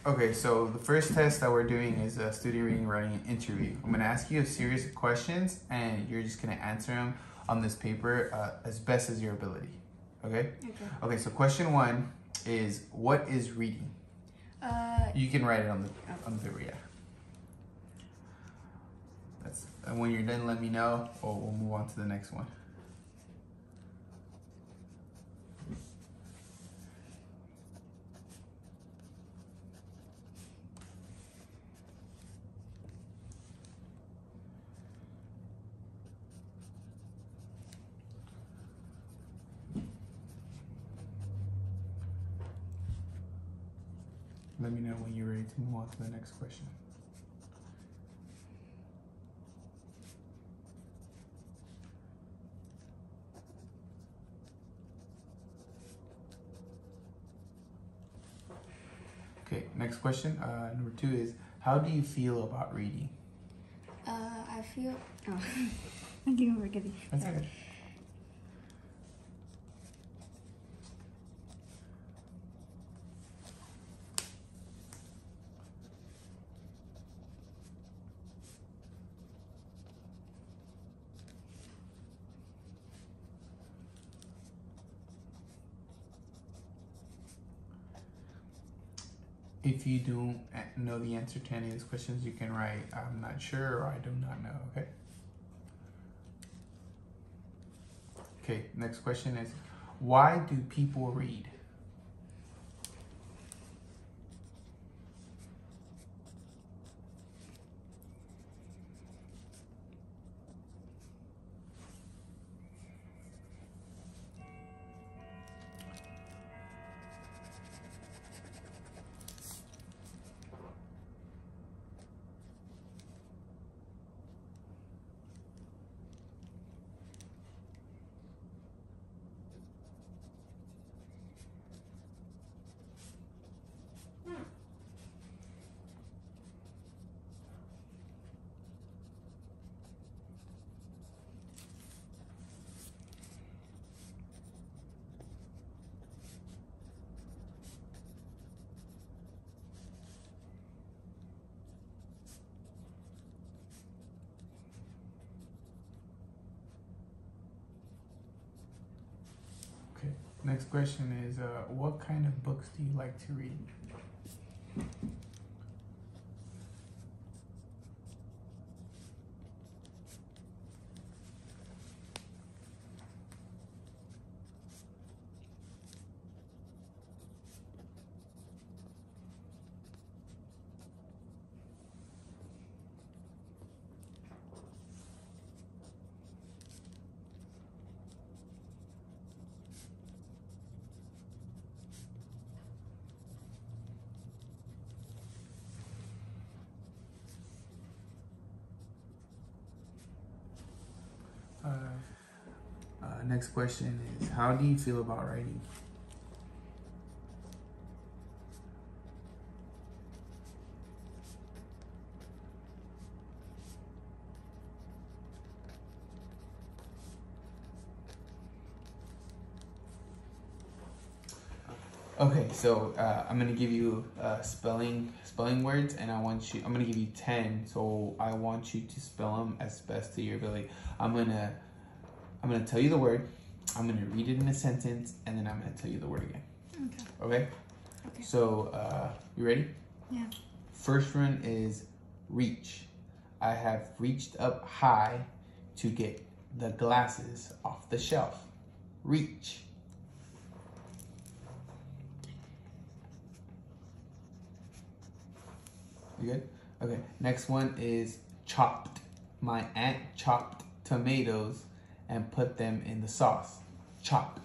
Okay, so the first test that we're doing is a student reading writing interview. I'm gonna ask you a series of questions, and you're just gonna answer them on this paper as best as your ability. Okay? Okay. Okay. So question one is, what is reading? You can write it on the paper. Yeah. And when you're done, let me know, or we'll move on to the next one. Let me know when you're ready to move on to the next question. Okay, next question. Number two is, how do you feel about reading? I feel. Oh, I keep forgetting. That's okay. If you don't know the answer to any of these questions, you can write, I'm not sure, or I do not know, okay? Okay, next question is, why do people read? Okay, next question is, what kind of books do you like to read? Next question is, how do you feel about writing? Okay, so I'm gonna give you spelling words, and I'm gonna give you 10. So I want you to spell them as best to your ability. I'm gonna tell you the word. I'm gonna read it in a sentence, and then I'm gonna tell you the word again. Okay. Okay. So you ready? Yeah. First one is reach. I have reached up high to get the glasses off the shelf. Reach. You good? Okay. Next one is chopped. My aunt chopped tomatoes and put them in the sauce. Chopped.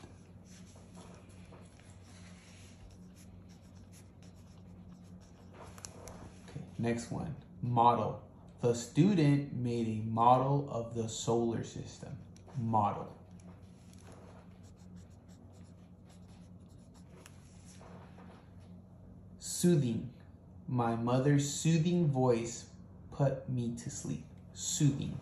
Okay. Next one. Model. The student made a model of the solar system. Model. Soothing. My mother's soothing voice put me to sleep. Soothing.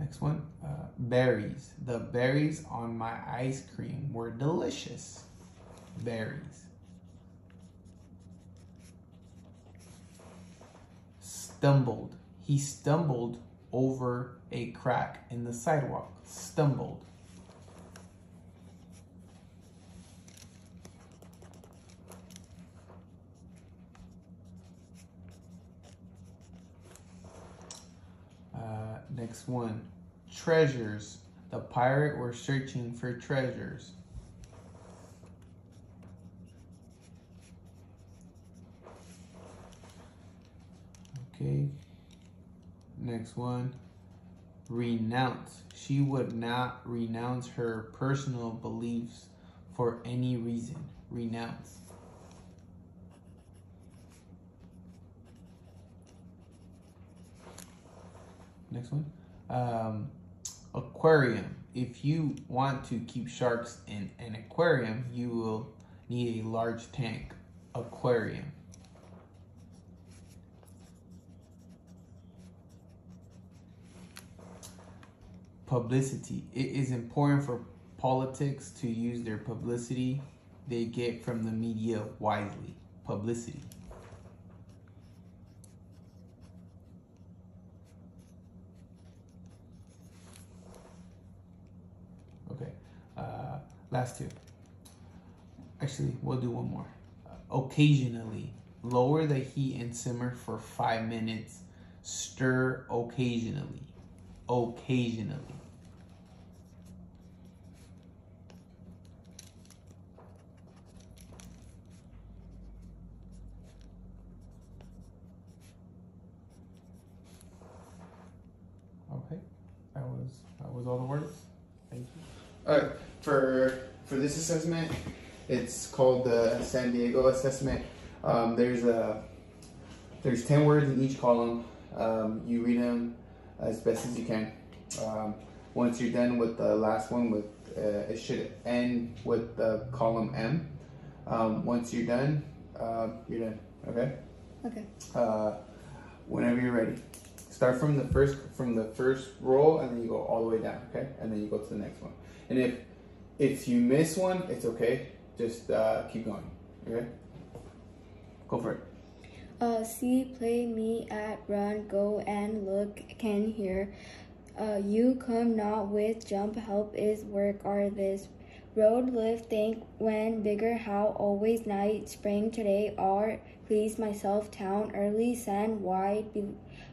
Next one, berries. The berries on my ice cream were delicious. Berries. Stumbled. He stumbled over a crack in the sidewalk. Stumbled. Next one, treasures. The pirate were searching for treasures. Okay. Next one, renounce. She would not renounce her personal beliefs for any reason. Renounce. Next one, aquarium. If you want to keep sharks in an aquarium, you will need a large tank. Aquarium. Publicity. It is important for politics to use their publicity they get from the media wisely. Publicity. Okay, last two. Actually, we'll do one more. Occasionally, lower the heat and simmer for 5 minutes. Stir occasionally. Occasionally. Okay, that was all the words. Thank you. All right, for this assessment, it's called the San Diego assessment. There's 10 words in each column. You read them as best as you can. Once you're done with the last one, it should end with the column M. Once you're done, you're done. Okay. Okay. Whenever you're ready. Start from the first roll, and then you go all the way down, okay? And then you go to the next one. And if you miss one, it's okay. Just keep going, okay? Go for it. See, play, me, at, run, go, and look, can, hear. You come not with, jump, help, is, work, are, this. Road, live, think, when, bigger, how, always, night, spring, today, are, please, myself, town, early, send, wide,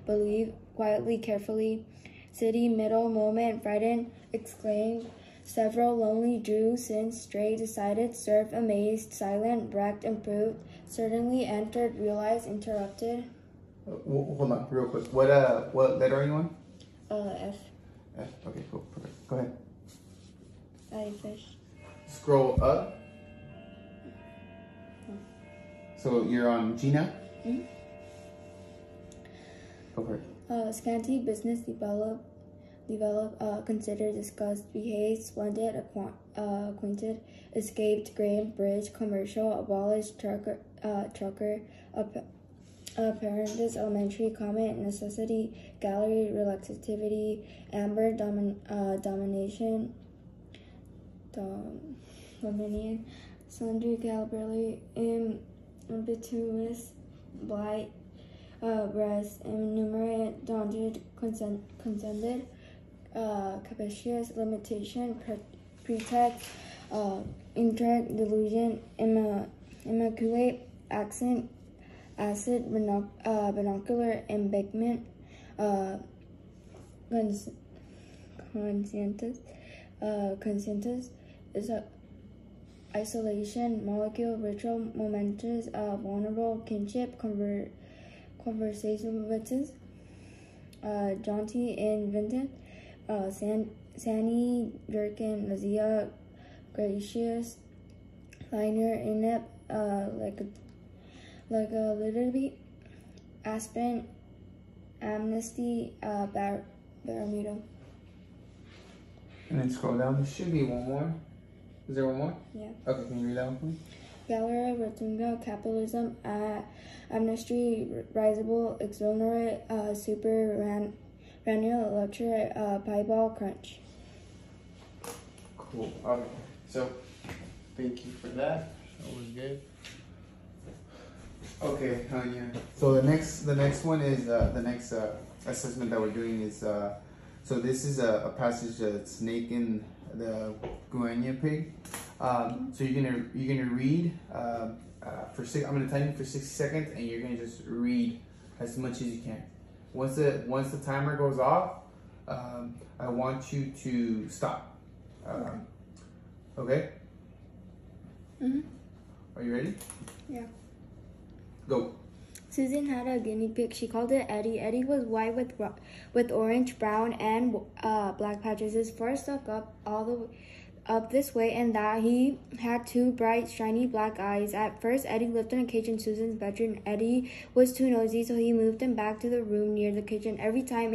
believe, quietly, carefully, city, middle, moment, frightened, exclaimed, several, lonely, drew, since, stray, decided, serve, amazed, silent, wrecked, improved, certainly, entered, realized, interrupted. Hold on, real quick. What letter are you on? F. F. Okay, cool. Perfect. Go ahead. I fish. Scroll up. So you're on G now? Mm-hmm. Go for it. Scanty, business, develop, consider, discuss, behave, splendid, acquainted, escaped, grain, bridge, commercial, abolished, trucker, apprentice, elementary, comment, necessity, gallery, relativity, amber, domination, dominion, sundry, calibrally, impetuous, blight, breast, enumerate, daunted, consented, capacious, limitation, pretext, interact, delusion, immaculate, accent, acid, binocular, embankment, consensus, is a isolation, molecule, ritual, momentous, vulnerable, kinship, conversation witches, jaunty, invented, Sanny, jerkin, Nazia, gracious, liner, inept, like a little bit, aspen, amnesty, barometer. And then scroll down. There should be one more. Is there one more? Yeah. Okay, can you read that one for me? Galera, Rotunga, capitalism, amnesty, risible, exonerate, super, Vanilla Electric Pieball Crunch. Cool. Okay. So, thank you for that. That was good. Okay, Anya. So the next one is the next assessment that we're doing is so this is a passage that's Snake in the Guinea Pig. So you're gonna read for six. I'm gonna time you for 60 seconds, and you're gonna just read as much as you can. Once the timer goes off, I want you to stop. Okay. Mm-hmm. Are you ready? Yeah. Go. Susan had a guinea pig. She called it Eddie. Eddie was white with orange, brown, and black patches. His fur stuck up this way and that. He had two bright, shiny black eyes. At first, Eddie lived in a cage in Susan's bedroom. Eddie was too noisy, so he moved him back to the room near the kitchen. Every time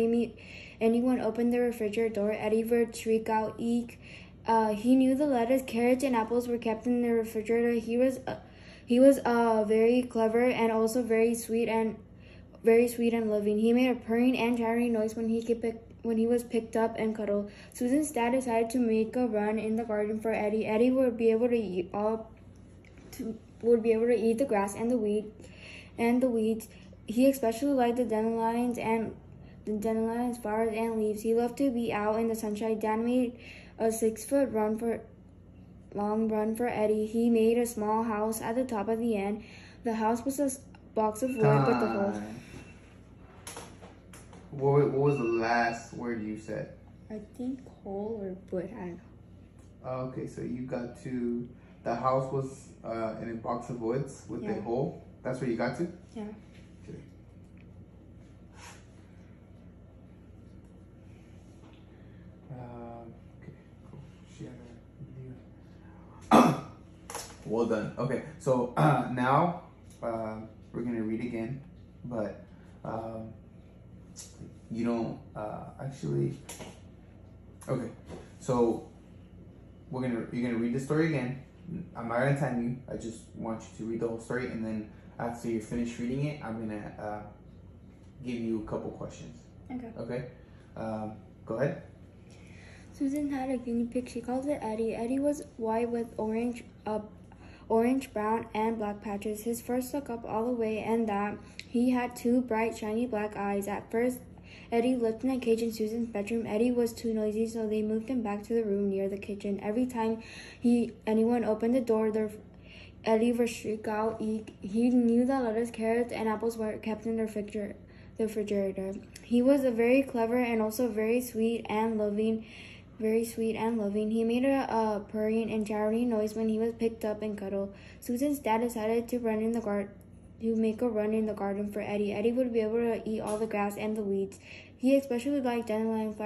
anyone opened the refrigerator door, Eddie would shriek out, "Eek!" He knew the lettuce, carrots, and apples were kept in the refrigerator. He was very clever and also very sweet and loving. He made a purring and chattering noise when he was picked up and cuddled. Susan's dad decided to make a run in the garden for Eddie. Eddie would be able to eat the grass and the weeds. He especially liked the dandelions, flowers, and leaves. He loved to be out in the sunshine. Dad made a 6-foot long run for Eddie. He made a small house at the top of the end. The house was a box of wood with a hole. What was the last word you said? I think hole or wood. I don't know. Okay, so you got to the house was in a box of woods with a hole. That's where you got to? Yeah. Okay. Okay, cool. She had a well done. Okay, so now we're gonna read again, but you don't actually. Okay, so you're gonna read the story again. I'm not gonna time you. I just want you to read the whole story, and then after you're finished reading it, I'm gonna give you a couple questions. Okay. Okay. Go ahead. Susan had a guinea pig. She called it Eddie. Eddie was white with orange, brown, and black patches. His fur stuck up all the way, and that he had two bright, shiny black eyes. At first, Eddie lived in a cage in Susan's bedroom. Eddie was too noisy, so they moved him back to the room near the kitchen. Every time anyone opened the door, Eddie would shriek out, "Eek!" He knew that lettuce, carrots, and apples were kept in the refrigerator. He was a very clever and also very sweet and loving. He made a purring and chattering noise when he was picked up and cuddled. Susan's dad decided to make a run in the garden for Eddie. Eddie would be able to eat all the grass and the weeds. He especially liked dandelions,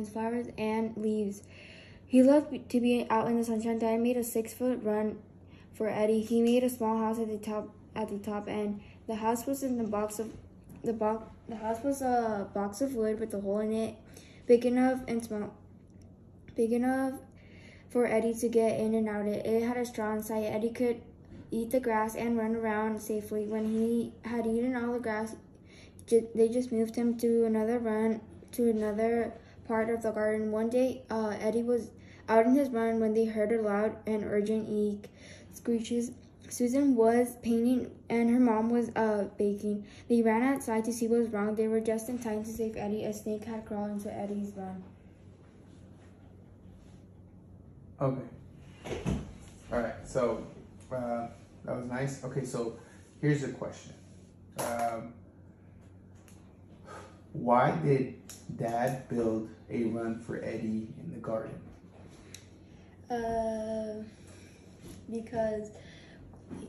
flowers, and leaves. He loved to be out in the sunshine. Dad made a 6-foot run for Eddie. He made a small house at the top end. The house was a box of wood with a hole in it, big enough for Eddie to get in and out. It had a straw inside. Eddie could eat the grass and run around safely. When he had eaten all the grass, they just moved him to another part of the garden. One day, Eddie was out in his run when they heard a loud and urgent eek screeches. Susan was painting and her mom was baking. They ran outside to see what was wrong. They were just in time to save Eddie. A snake had crawled into Eddie's run. Okay. All right. So that was nice. Okay. So here's the question. Why did Dad build a run for Eddie in the garden? Because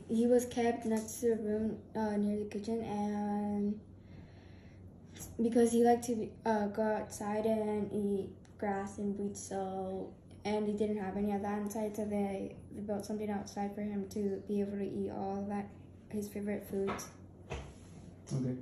he was kept next to the room near the kitchen, and because he liked to go outside and eat grass and weeds, and they didn't have any of that inside, so they built something outside for him to be able to eat all of that, his favorite foods. Okay.